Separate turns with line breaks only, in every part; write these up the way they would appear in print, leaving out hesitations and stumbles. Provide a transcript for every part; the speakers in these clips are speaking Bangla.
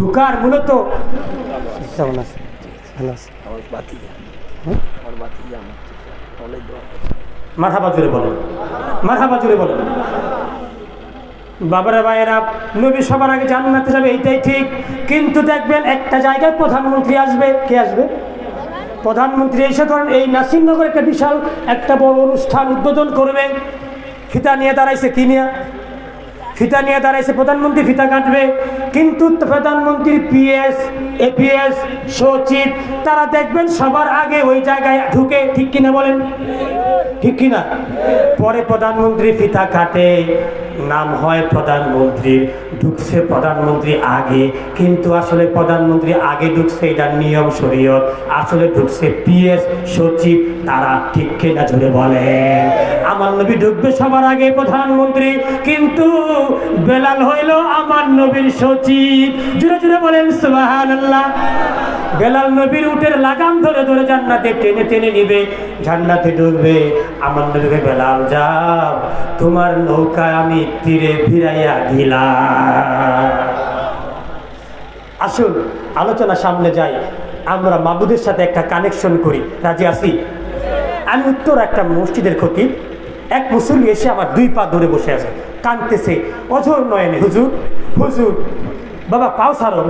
ঢুকার মূলত মারহাবা জুড়ে বলেন, মারহাবা জুড়ে বলেন। বাবারা ভাইয়েরা, নবী সবার আগে জান্নাতে যাবে, এইটাই ঠিক। কিন্তু দেখবেন একটা জায়গায় প্রধানমন্ত্রী আসবে। কে আসবে? প্রধানমন্ত্রী এসে করেন এই নাসিরনগর একটা বিশাল একটা বড় অনুষ্ঠান উদ্বোধন করবে। ফিতা নিয়ে দাঁড়াইছে, কি নিয়ে? ফিতা নিয়ে দাঁড়াইছে, প্রধানমন্ত্রী ফিতা কাটবে। কিন্তু প্রধানমন্ত্রীর পিএস, এপিএস, সচিব তারা দেখবেন সবার আগে ওই জায়গায় ঢুকে, ঠিক কিনা বলেন? ঠিক কিনা? পরে প্রধানমন্ত্রী ফিতা কাটে, নাম হয় প্রধানমন্ত্রী, ঢুকছে প্রধানমন্ত্রী আগে, কিন্তু আসলে প্রধানমন্ত্রী আগে ঢুকছে, এটা নিয়ম শরীয়ত। আসলে ঢুকছে পিএস, সচিব তারা, ঠিক কিনা জোরে বলেন? আমার নবী ঢুকবে সবার আগে প্রধানমন্ত্রী, কিন্তু বেলাল হইল আমার নবীর সচিব। জোরে জোরে বলেন সুবহানাল্লাহ। বেলাল নবীর উটের লাগাম ধরে ধরে জান্নাতে টেনে টেনে নিবে, জান্নাতে ঢুকবে। আমার নবীকে বেলাল, যাও তোমার নৌকায় আমি তীরে ফিরাইয়া দিলাম। আসুন আলোচনা সামনে যাই, আমরা মাবুদের সাথে একটা কানেকশন করি। রাজি আছি? আমি উত্তর একটা মসজিদের খতিব, এক মুসল্লি এসে আমার 2 পা ধরে বসে আছে, কাঁদতেছে অঝোর নয়নে, হুজুর হুজুর বাবা পাও ছাড়ো,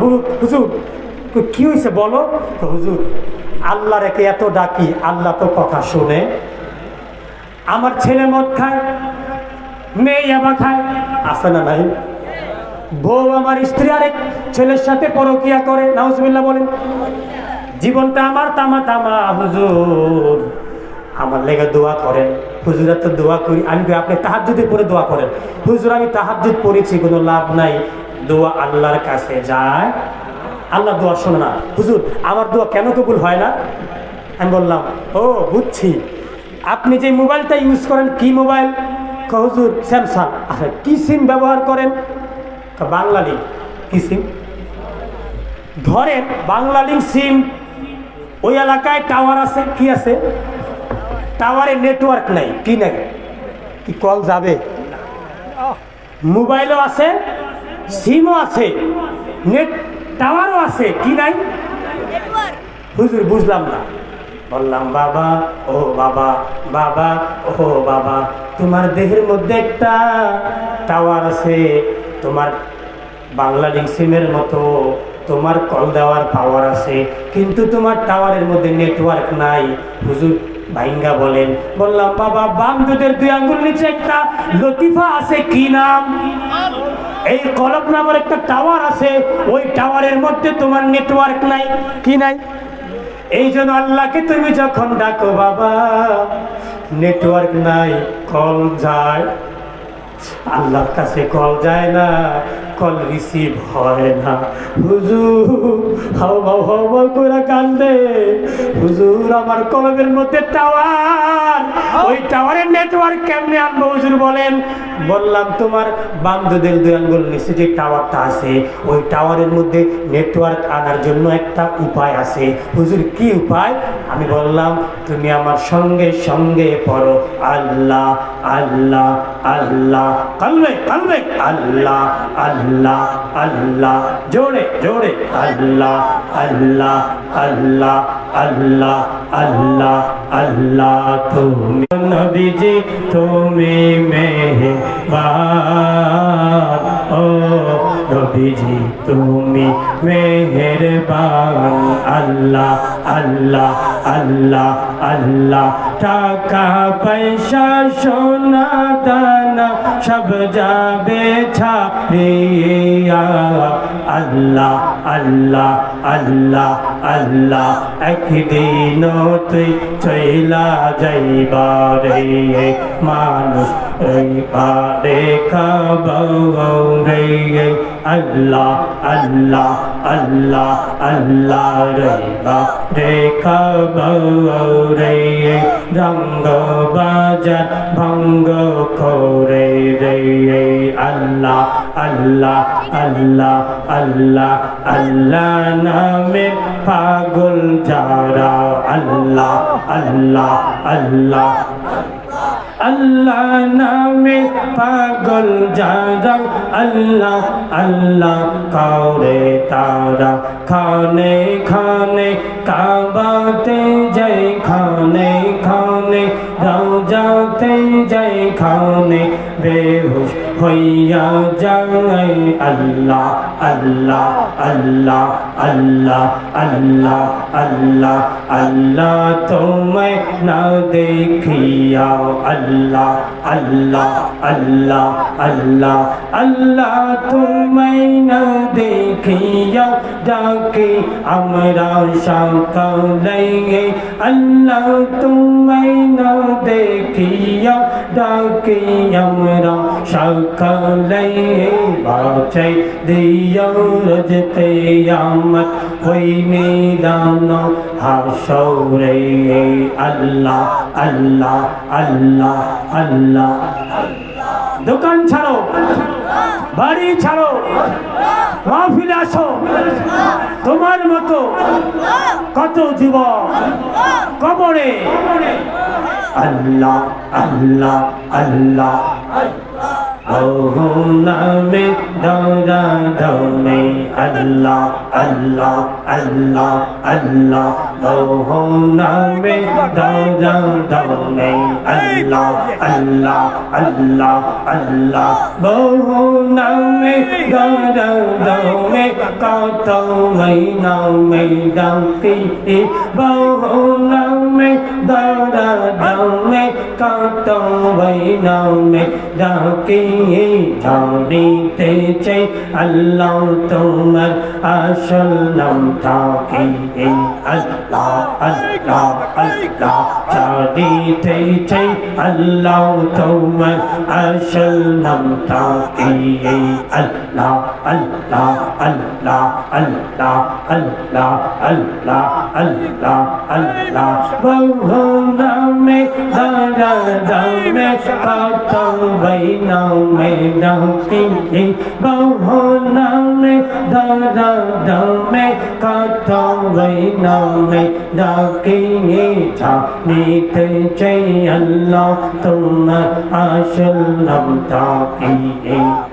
হুজুর কি হয়েছে বলো। তো হুজুর, আল্লাহ রেখে এত ডাকি, আল্লাহ তো কথা শুনে। আমার ছেলে মদ খায়, মেয়ে ইয়াবা খায়, আছে না নাই? বউ আমার স্ত্রী আরেক ছেলের সাথে পরকিয়া করে, নাউজুবিল্লাহ বলেন। জীবনটা আমার তামা তামা, হুজুর আমার লেগে দোয়া করেন। হুজুর তো দোয়া করি। আমি আপনি তাহাজ্জুদে পড়ে দোয়া করেন। হুজুর আমি তাহাজ্জুদ পড়েছি, কোনো লাভ নাই, দোয়া আল্লাহর কাছে যায়, আল্লাহ দোয়া শোনে না। হুজুর আমার দোয়া কেন কবুল হয় না? আমি বললাম, ও বুঝছি, আপনি যে মোবাইলটা ইউজ করেন কি মোবাইল? হুজুর স্যামসাং। আচ্ছা কি সিম ব্যবহার করেন? বাংলালিংক। কি সিম? ধরেন বাংলালিংক সিম, ওই এলাকায় টাওয়ার আছে, কি আছে? টাওয়ারে নেটওয়ার্ক নাই, কি নাই? কি কল যাবে? মোবাইলও আছে, সিমও আছে, নেট টাওয়ারও আছে, কি নাই? হুজুর বুঝলাম না। বললাম, বাবা ও বাবা, বাবা ও বাবা, তোমার দেহের মধ্যে একটা টাওয়ার আছে, তোমার বাংলালিংক সিমের মতো তোমার কল দেওয়ার পাওয়ার আছে, কিন্তু তোমার টাওয়ারের মধ্যে নেটওয়ার্ক নাই। হুজুর ভাইঙ্গা বলেন। বললাম, বাবা বাম দুধের 2 আঙ্গুল নিচে একটা লতিফা আছে, কি নাম? এই কলব নামের একটা টাওয়ার আছে, ওই টাওয়ারের মধ্যে তোমার নেটওয়ার্ক নাই, কি নাই? এই জন্য আল্লাহকে তুমি যখন ডাকো বাবা, নেটওয়ার্ক নাই, কল যায়, আল্লাহর কাছে কল যায় না, কল রিসিভ হয় না। হুজুর হাওয়া হাওয়া করে কান্দে, হুজুর আমার কলবের মধ্যে টাওয়ার, ওই টাওয়ারের নেটওয়ার্ক কেমনে আনবো হুজুর বলেন? বললাম, তোমার বান্ধবদের 2 আঙ্গুল নিচে যে টাওয়ারটা আছে, ওই টাওয়ারের মধ্যে নেটওয়ার্ক আনার জন্য একটা উপায় আছে। হুজুর কি উপায়? আমি বললাম, তুমি আমার সঙ্গে সঙ্গে পড়ো, আল্লাহ আল্লাহ আল্লাহ, কালবে কালবে, আল্লাহ আল্লাহ আল্লাহ, জোরে জোরে, আল্লাহ আল্লাহ আল্লাহ আল্লাহ আল্লাহ আল্লাহ। তুমি নবীজি তুমি মেহেরবান, ও নবীজি তুমি মেহেরবান, আল্লাহ আল্লাহ আল্লাহ আল্লাহ। টাকা পয়সা সোনা দানা সব যাবে ছাড়িয়া, আল্লাহ আল্লাহ আল্লাহ আল্লাহ। একদিন তুই চইলা যাইবা রে, মানুষ রইবারে খাবো রে, আল্লাহ আল্লাহ আল্লাহ আল্লাহ রইবা রে খাবো রে, রঙ্গ বাজার ভঙ্গ করে রে, আল্লাহ আল্লাহ আল্লাহ আল্লাহ আল্লাহ নামে পাগল যারা, আল্লাহ আল্লাহ আল্লাহ আল্লাহ নামে পাগল যারা আল্লাহ আল্লাহ করে তারা খানে খানে কাবাতে যাই খানে খানে রওজাতে যাই খানে বেহুশ হইয়া যায় আল্লাহ আল্লাহ আল্লাহ আল্লাহ আল্লাহ আল্লাহ আল্লাহ তোমায় না দেখিয়া আল্লাহ আল্লাহ আল্লাহ আল্লাহ আল্লাহ তোমায় না দেখিয়া ডাকে আমরা সকালে আল্লাহ তোমায় না দেখিয়া ডাকে আমরা সকালে বাঁচাই দিয়া রোজ কিয়ামত হই নিদান হাসরে আল্লাহ আল্লাহ আল্লাহ আল্লাহ দোকান ছাড়ো বাড়ি ছাড়ো মাহফিলে আসো তোমার মতো কত যুবক কবরে আল্লাহ আল্লাহ আল্লাহ ওহো নামে দৌড়া দৌড়ে আল্লাহ আল্লাহ আল্লাহ আল্লাহ ওহো নামে দৌড়া দৌড়ে আল্লাহ আল্লাহ আল্লাহ আল্লাহ ওহো নামে দৌড়া দৌড়ে কত নামে ডাকি ওহো নামে দৌড়া দৌড়ে কত নামে ডাকি জানিতে চাই আল্লাহ তোমার আসল নাম থাকি আল্লাহ আল্লাহ আল্লাহ জানিতে চাই আল্লাহ তোমার আসল নাম থাকি আল্লাহ আল্লাহ আল্লাহ আল্লাহ আল্লাহ আল্লাহ আল্লাহ আল্লাহ বহু নামে দাদা দামে কত নামে ডাকি বহু নামে দাদা দামে কত নামে ডাকি জানিতে চাই আল্লাহ তোমার আসল নাম থাকি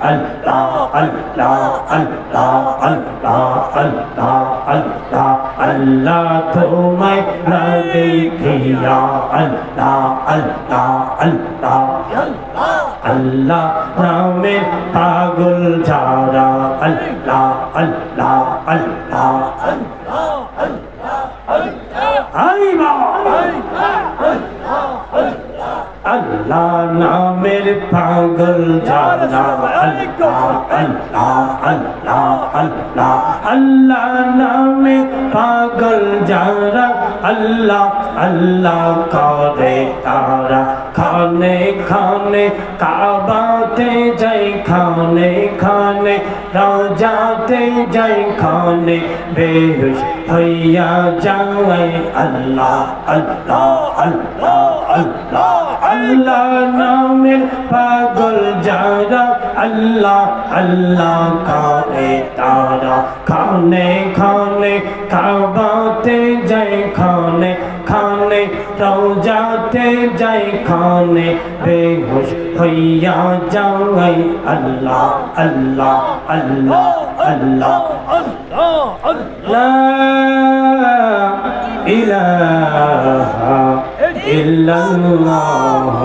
আল্লাহ আল্লাহ আল্লাহ আল্লাহ আল্লাহ আল্লাহ আল্লাহ তোমায় না দেখিয়া আল্লাহ আল্লাহ আল্লাহ আল্লাহ নামে পাগল যারা আল্লাহ আল্লাহ আল্লাহ আল্লাহ নামের পাগল যারা আল্লাহ আল্লাহ আল্লাহ আল্লাহ আল্লাহ নামে পাগল যারা আল্লাহ আল্লাহ করে তারা খানে খানে কাবাতে যাই খানে খানে রওজাতে যাই খানে বেহুশ হইয়া যায় আল্লাহ আল্লাহ আল্লাহ আল্লাহ আল্লাহ নামের পাগল যারা আল্লাহ আল্লাহ করে তারা খানে খানে কাবাতে যাই খানে খানে রওজাতে যাই খানে বেহুশ হইয়া যায় আল্লাহ আল্লাহ আল্লাহ আল্লাহ লা ইলাহা ইল্লাল্লাহ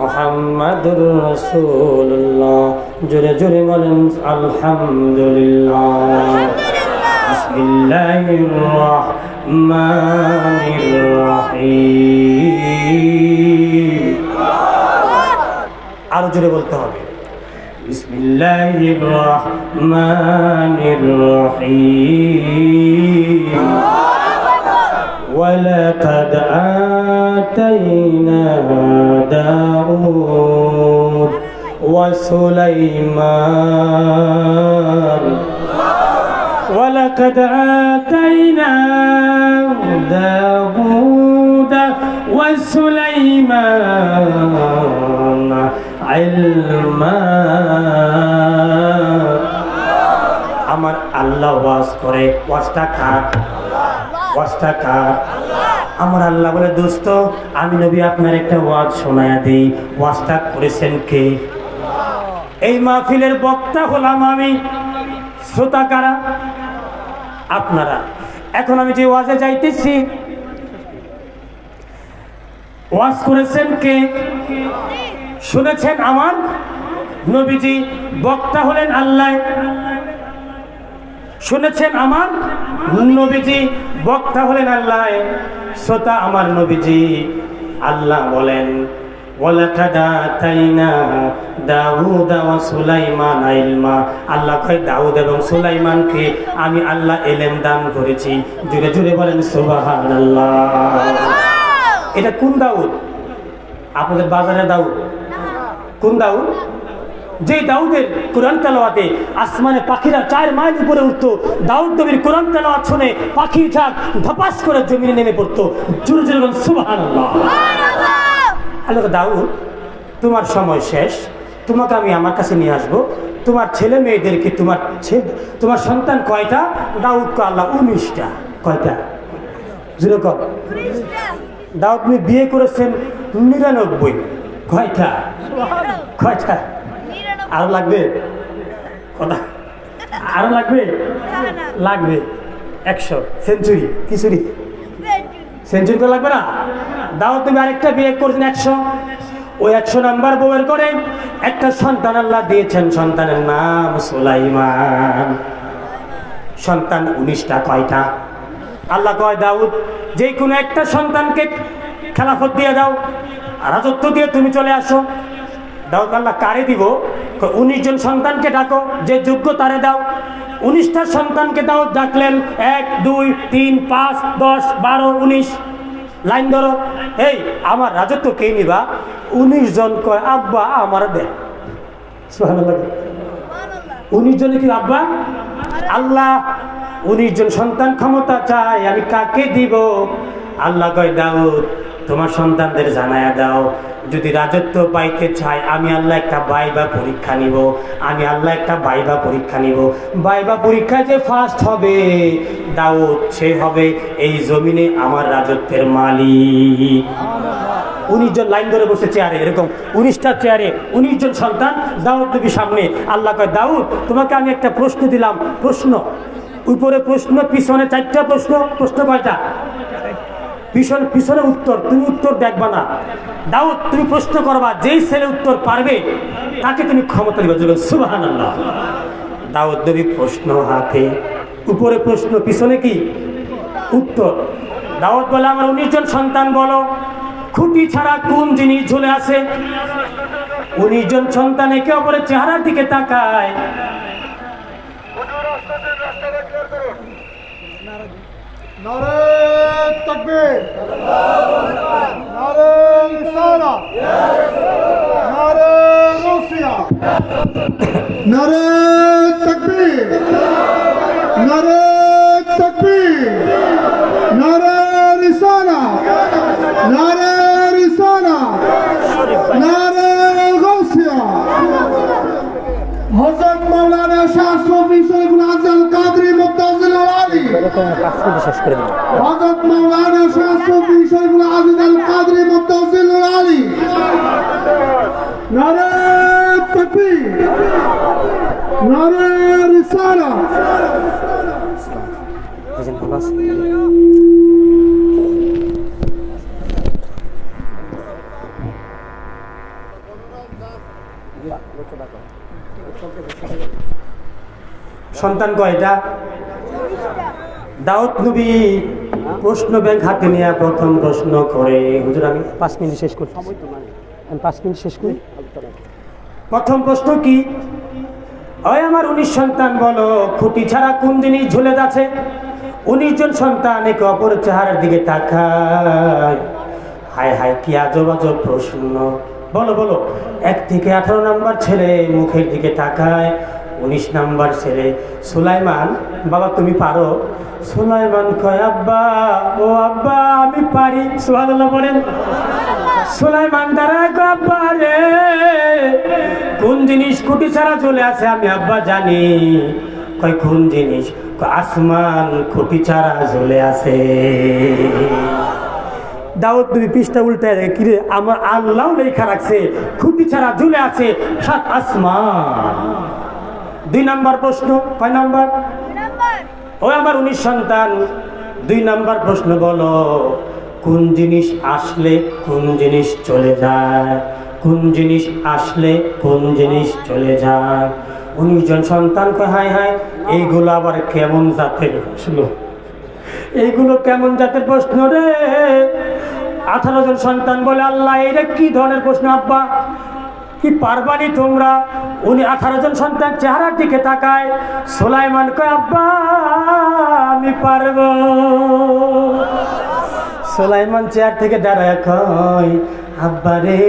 মুহাম্মাদুর রাসূলুল্লাহ জোরে জোরে বলেন আলহামদুলিল্লাহ বিসমিল্লাহির রহমানির রহিম আরো জোরে বলতে হবে বিসমিল্লাহির রহমানির রহিম ولقد آتينا داود وسليمان ولقد آتينا داود وسليمان علما আমার আল্লাহ ওয়াজ করে ওয়াজটা কার আমার আল্লাহ বলে, দোস্ত আমি নবী আপনার একটা ওয়াজ শোনায়া দিই। ওয়াজটা করেছেন কে? এই মাহফিলের বক্তা হলাম আমি, শ্রোতা কারা? আপনারা। এখন আমি যে ওয়াজে যাইতেছি, ওয়াজ করেছেন কে? শুনেছেন আমার নবীজি। বক্তা হলেন আল্লাহ। শুনেছেন আমার নবীজি, বক্তা হলেন আল্লাহ, শ্রোতা আমার নবীজি। আল্লাহ বলেন, ওয়ালাকাদ আতাইনা দাউদা ওয়া সুলাইমানা ইলমা। আল্লাহ কয় দাউদ এবং সুলাইমানকে আমি আল্লাহ ইলম দান করেছি। জোরে জোরে বলেন সুবহানাল্লাহ। এটা কোন দাউদ? আপনাদের বাজারে দাউদ? কোন দাউদ? যে দাউদের কোরআন তেলাওয়াতে আসমানে পাখিরা 4 মাইল উপরে উঠতো। দাউদ নবীর কোরআন তেলাওয়াত শুনে পাখির ঝাঁক ধপাস করে জমিনে নেমে পড়তো। জোরে জোরে বলেন সুবহানাল্লাহ। আল্লাহ, দাউদ তোমার সময় শেষ, তোমাকে আমি আমার কাছে নিয়ে আসবো। তোমার ছেলে মেয়েদেরকে, তোমার সন্তান কয়টা? দাউদকে আল্লাহ 19টা। কয়টা? জোরে কর। দাউদ তুমি বিয়ে করেছেন 99। কয়টা? কয়টা? আরো লাগবে? কথা আরো লাগবে? লাগবে 100 সেঞ্চুরি। কি চুরি? সেঞ্চুরি তো লাগবে না? দাউদ তুমি আরেকটা বিয়ে করেছেন 100। ওই 100 নাম্বার বউয়ের করে একটা সন্তান আল্লাহ দিয়েছেন, সন্তানের নাম সুলাইমান। সন্তান 19টা। কয়টা? আল্লাহ কয় দাউদ যে কোনো একটা সন্তানকে খেলাফত দিয়ে দাও, রাজত্ব দিয়ে তুমি চলে আসো। দাউদ আল্লাহ কারে দিব? 19 জন সন্তানকে ডাকো, যে যোগ্য তারে দাও। 19টা সন্তানকে দাউদ ডাকলেন। 1 2 3 5 10 12 19। লাইন ধরো। এই আমার রাজত্ব কে নিবা? 19 জন কয় আব্বা আমার দে। সুবহানাল্লাহ। 19 জনে কি আব্বা? আল্লাহ 19 জন সন্তান ক্ষমতা চাই, আমি কাকে দিব? আল্লাহ কয় দাউদ তোমার সন্তানদের জানায়া দাও, যদি রাজত্ব পাইতে চাই আমি আল্লাহ একটা ভাইবা পরীক্ষা নিব। আমি আল্লাহ একটা ভাইবা পরীক্ষা নিব। ভাইবা পরীক্ষায় যে ফার্স্ট হবে দাউদ, সে হবে এই জমিনে আমার রাজত্বের মালিক। 19 জন লাইন ধরে বসে চেয়ারে, এরকম 19টা চেয়ারে 19 জন সন্তান দাউদ নবীর সামনে। আল্লাহ কয় দাউদ তোমাকে আমি একটা প্রশ্ন দিলাম। প্রশ্ন উপরে প্রশ্ন, পিছনে 4টা প্রশ্ন। প্রশ্ন কয়টা? পিছনে উত্তর, তুমি উত্তর দেখবা না। দাউদ তুমি প্রশ্ন করবা, যেই ছেলে উত্তর পারবে তাকে তুমি ক্ষমতা দিবা। সুবহানাল্লাহ। দাউদ নবী প্রশ্ন হাতে, উপরে প্রশ্ন, পিছনে কি? উত্তর। দাউদ বলে আমার 19 জন সন্তান বলো খুঁটি ছাড়া কোন জিনিস ঝুলে আছে? 19 জন সন্তান একে অপরের চেহারার দিকে তাকায়।
নারে তাকবীর, নারে রিসালাত, নারে গাউসিয়া, নারে তাকবীর, নারে তাকবীর, নারে রিসালাত, নারে রিসালাত, নারে গাউসিয়া। হযরত মাওলানা শাহ সুফি শরীফুল আজল কাদরি মুত্তাজিল আলী, হযরত মাওলানা শাহ সুফি শরীফুল আজল কাদরি মুত্তাজিল আলী। নারে তাকবীর, নারে রিসালাত।
সন্তান কয়টা? দাউদ নবী প্রশ্ন ব্যাংক হাতে নিয়ে প্রথম প্রশ্ন করে, হুজুর আমি 5 মিনিট শেষ করি, আমি 5 মিনিট শেষ করি। প্রথম প্রশ্ন কি? ওই আমার 19 সন্তান বলো খুঁটি ছাড়া কোন জিনিস ঝুলে আছে? 19 জন সন্তান একে অপরের চেহারার দিকে তাকায়। হায় হায় কি আজব আজব প্রশ্ন। বলো বলো। 1 থেকে 18 নাম্বার ছেলে মুখের দিকে তাকায়। 19 নাম্বার ছেলে সুলাইমান, বাবা তুমি পারো? সুলাইমান কয় আব্বা, ও আব্বা আমি পারি। সুবহানাল্লাহ বলেন। সুলাইমান দাঁড়ায় কয় আব্বা রে কোন জিনিস খুঁটি ছাড়া চলে আসে? আমি আব্বা জানি। কয় কোন জিনিস? আসমান খুঁটি ছাড়া চলে আসে। দাউদ নবী পৃষ্ঠা উল্টায় দেখে কিরে আমার আল্লাহ লেখা রাখছে খুঁটি ছাড়া ঝুলে আছে 7 আসমান। 2 নাম্বার প্রশ্ন, কয় নাম্বার? ও আমার 19 সন্তান, 2 নাম্বার প্রশ্ন বলো, কোন জিনিস আসলে কোন জিনিস চলে যায়? কোন জিনিস আসলে কোন জিনিস চলে যায়? 19 জন সন্তান কয় হায় হায় এইগুলো আবার কেমন জাতের প্রশ্ন, এইগুলো কেমন জাতের প্রশ্ন রে? 18 জন সন্তান বলে আল্লাহ এটা কি ধরনের প্রশ্ন আব্বা, কি পারবানি তোমরা? উনি 18 জন সন্তান চেহারার দিকে তাকায়, সুলাইমান কয় আব্বা আমি পারবো। সুলাইমান চেয়ার থেকে দাঁড়ায় কয় আব্বা রে,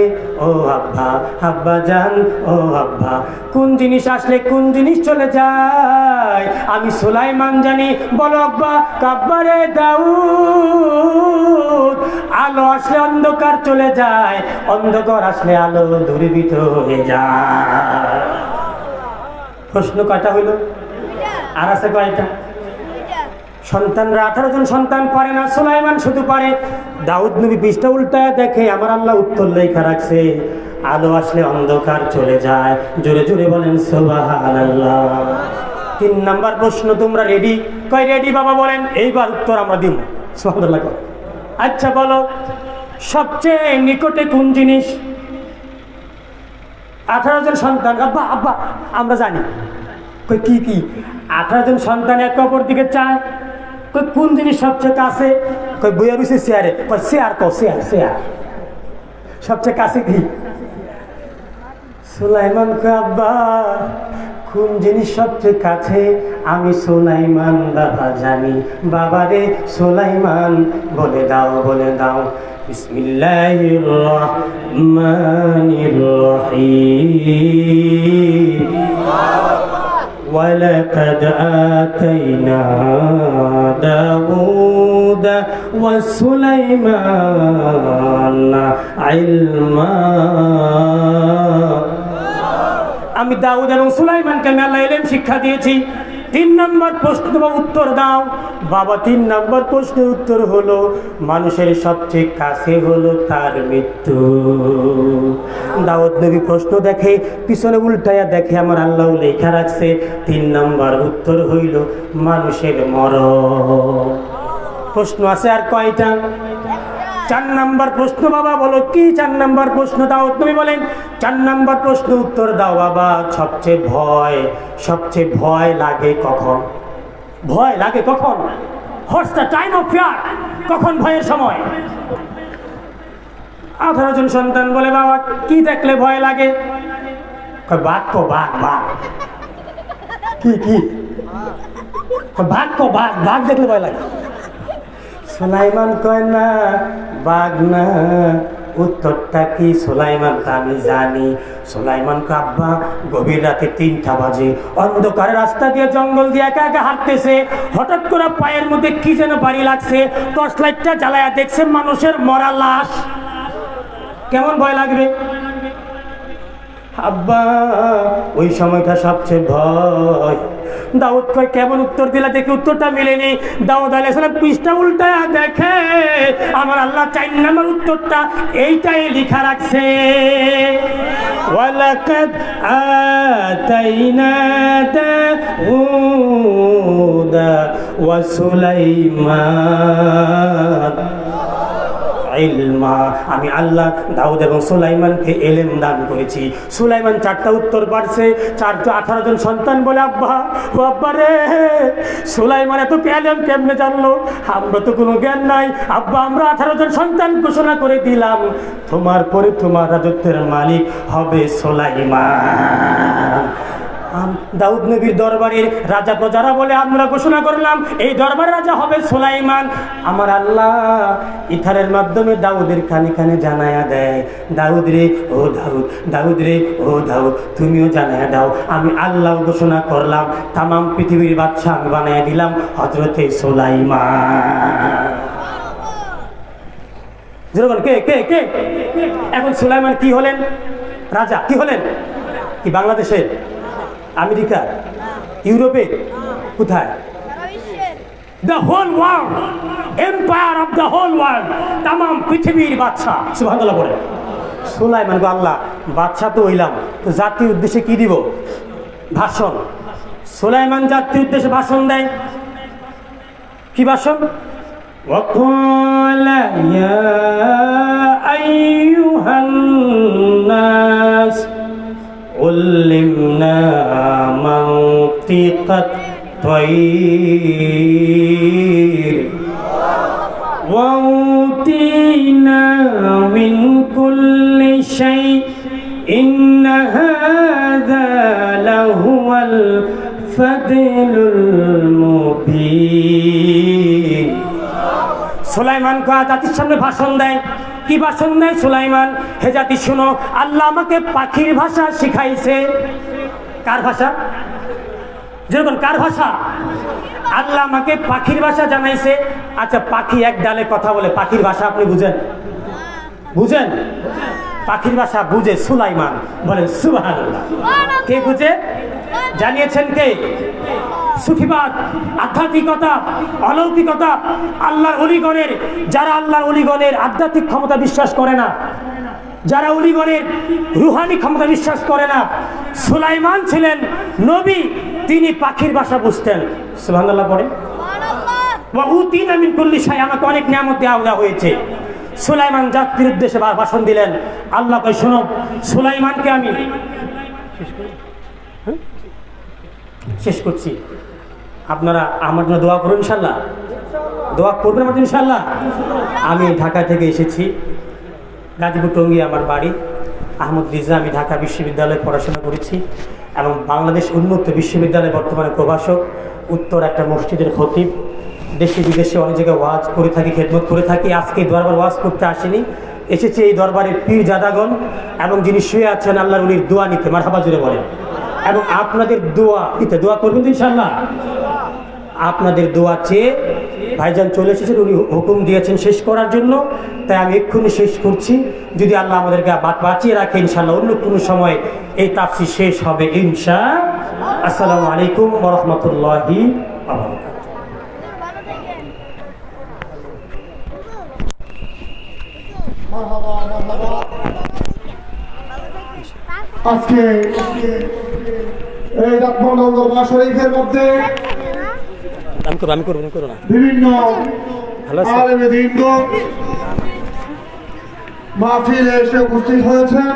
ও আব্বা, আব্বা জান, ও আব্বা, কোন জিনিস আসলে কোন জিনিস চলে যায় আমি সুলাইমান জানি। বলো আব্বা। আব্বা রে দাউদ, আলো আসলে অন্ধকার চলে যায়, অন্ধকার আসলে আলো দূরীভূত হয়ে যায়। প্রশ্ন কয়টা হইল? আর আছে কয়টা? সন্তানরা 18 জন সন্তান পারে না, সুলাইমান শুধু পারে। দাউদ নবী পৃষ্ঠা উল্টায় দেখে আমার আল্লাহ উত্তর লেখা রাখছে আলো আসলে অন্ধকার চলে যায়। জোরে জোরে বলেন সুবহানাল্লাহ। 3 নাম্বার প্রশ্ন, তোমরা রেডি? কয় রেডি বাবা বলেন, এইবার উত্তর আমরা দিব। সুবহানাল্লাহ। আচ্ছা বলো, সবচেয়ে নিকটে কোন জিনিস? 18 জন সন্তান, আব্বা আব্বা আমরা জানি। কই কি কি? 18 জন সন্তান একে অপর দিকে চায়, কই কোন জিনিস সবচেয়ে কাছে? কই বইয়া রয়েছে চেয়ারে, কই চেয়ার, কো চেয়ার, চেয়ার সবচেয়ে কাছে কি? সুলাইমান কই আব্বা কোন জিনিস সবচেয়ে কাছে? আমি সুলাইমান বাবা জানি। বাবা রে সুলাইমান বলে দাও, বলে দাও। বিসমিল্লাহির রহমানির রহিম। ولقد آتينا داود وسليمان علما। আমি দাউদ এবং সুলাইমানকে আমি আল্লাহ ইলম শিক্ষা দিয়েছি। 3 নম্বর প্রশ্ন উত্তর দাও বাবা। 3 নম্বর প্রশ্নের উত্তর হলো মানুষের সবচেয়ে কাছে হলো তার মৃত্যু। দাউদ নবী প্রশ্ন দেখে পিছনে উল্টায়া দেখে আমার আল্লাহ লেখা রাখছে 3 নম্বর উত্তর হইল মানুষের মরণ। প্রশ্ন আছে আর কয়টা? 4 নম্বর প্রশ্ন বাবা বলো কি? 4 নম্বর প্রশ্ন দাউদ নবী বলেন 4 নম্বর প্রশ্ন উত্তর দাও বাবা। সবচেয়ে ভয় লাগে কখন? ভয় লাগে কখন? What's the time of fear? কখন ভয়ের সময়? 18 জন সন্তান বলে বাবা কি দেখলে ভয় লাগে? বাঘ কো বাঘ, বাঘ কি কি? বাঘ কো বাঘ, বাঘ দেখলে ভয় লাগে। সুলাইমান কয় না বাঘ না, উত্তরটা কি? সুলাইমান আমি জানি। সুলাইমান আব্বা গভীর রাতে 3টা বাজে, অন্ধকার রাস্তা দিয়ে জঙ্গল দিয়ে একা একা হাঁটতেছে, হঠাৎ করে পায়ের মধ্যে কি যেন বাড়ি লাগছে, টর্চ লাইটটা জ্বালায়া দেখছে মানুষের মরা লাশ। কেমন ভয় লাগবে আব্বা? ওই সময়টা সবচেয়ে ভয়। দাউদ কয় কেমন উত্তর দিলা? দেখি উত্তরটা মিলেনি। দাউদ আলাইহিস সালাম পৃষ্ঠা উল্টায়া দেখে আমার আল্লাহ 4 নম্বর উত্তরটা এইটাই লেখা রাখছে ওয়ালাকাদ আতাইনা দাউদা ওয়া সুলাইমান ইলমা। আমি আল্লাহ দাউদ এবং সুলাইমানকে ইলম দান করেছি। সুলাইমান 4টা উত্তর পারছে। 18 জন সন্তান বলে আব্বা, ও আব্বা রে সুলাইমান এত ইলম কেমনে জানলো? আমরা তো কোনো জ্ঞান নাই আব্বা। আমরা 18 জন সন্তান ঘোষণা করে দিলাম তোমার পরে তোমার রাজত্বের মালিক হবে সুলাইমান। দাউদ নবীর দরবারের রাজা প্রজারা বলে আমরা ঘোষণা করলাম এই দরবার রাজা হবে সুলাইমান। আমার আল্লাহ ইথারের মাধ্যমে দাউদের কানে কানে জানায়া দেয়, দাউদ রে ও দাউদ, দাউদ রে ও দাউদ তুমিও জানায়া দাও আমি আল্লাহ ঘোষণা করলাম তামাম পৃথিবীর বাদশা আমি বানায়া দিলাম হযরতে সুলাইমান। যেরকম কে কে কে এখন সুলাইমান কি হলেন? রাজা। কি হলেন? কি বাংলাদেশে, আমেরিকা, ইউরোপে, কোথায়? The whole world empire of the whole world, তাম পৃথিবীর বাদশা। সুবহানাল্লাহ বলে। সুলাইমান গো আল্লাহ বাদশা তো হইলাম, তো জাতির উদ্দেশ্যে কি দিব? ভাষণ। সুলাইমান জাতির উদ্দেশ্যে ভাষণ দেয়। কি ভাষণ? وقال يا أيها الناس علمنا منطق الطير وأوتينا من كل شيء إن هذا لهو الفضل المبين। সুলাইমান জাতির সামনে ভাষণ দেয়। কি ভাষণ দেয় সুলাইমান? হে জাতি শোনো, আল্লাহ আমাকে পাখির ভাষা শিখাইছে। কার ভাষা? যেরকম কার ভাষা? আল্লাহ আমাকে পাখির ভাষা জানাইছে। আচ্ছা, পাখি এক ডালে কথা বলে, পাখির ভাষা আপনি বুঝেন? বুঝেন? পাখির ভাষা বুঝে সুলাইমান। বলেন সুবহানাল্লাহ। কে বুঝে? জানিয়েছেন কে? সুফিবাদ, আধ্যাত্মিকতা, অলৌকিকতা, আল্লাহর অলিগণের, যারা আল্লাহর অলিগণের আধ্যাত্মিক ক্ষমতা বিশ্বাস করে না, যারা অলিগণের রুহানি ক্ষমতা বিশ্বাস করে না, সুলাইমান ছিলেন নবী, তিনি পাখির ভাষা বুঝতেন। সুবহানাল্লাহ পড়ে। ওয়া উতিনা মিন কুল্লি শাই, আমাকে অনেক নিয়ামত দেওয়া হয়েছে। সুলাইমান জাতির উদ্দেশ্যে ভাষণ দিলেন। আল্লাহ কয় শোনো, সুলাইমানকে আমি শেষ করছি, আপনারা আমার জন্য দোয়া করুন ইনশাল্লাহ। দোয়া করবেন আমার জন্য ইনশাল্লাহ। আমি ঢাকা থেকে এসেছি, গাজীপুর টঙ্গী আমার বাড়ি। আহমদ রিজা, আমি ঢাকা বিশ্ববিদ্যালয়ে পড়াশোনা করেছি এবং বাংলাদেশ উন্মুক্ত বিশ্ববিদ্যালয়ে বর্তমানে প্রভাষক, উত্তর একটা মসজিদের খতিব, দেশে বিদেশে অনেক জায়গায় ওয়াজ করে থাকি, খেদমত করে থাকি। আজকে এই দরবার ওয়াজ করতে আসেনি, এসেছে এই দরবারের পীর জাদাগণ এবং যিনি শুয়ে আছেন আল্লাহর ওলির দোয়া নিতে। মারহাবা জুড়ে বলেন। এবং আপনাদের দোয়া নিতে, দোয়া করবেন তো ইনশাআল্লাহ। আপনাদের দোয়া চেয়ে ভাইজান চলে এসেছেন, উনি হুকুম দিয়েছেন শেষ করার জন্য, তাই আমি এক্ষুনি শেষ করছি। যদি আল্লাহ আমাদেরকে বাঁচিয়ে রাখে ইনশাআল্লাহ অন্য কোনো সময় এই তাফসীর শেষ হবে ইনশাআল্লাহ। আসসালামু আলাইকুম ওয়া রাহমাতুল্লাহি ওয়া বারাকাতুহু।
আজকে এই রাতমহল দরবার শরীফের মধ্যে
আমি করবো না।
বিভিন্ন
ভালো আছেন?
আলেমে দ্বীন মাহফিলে এসে উপস্থিত হয়েছেন।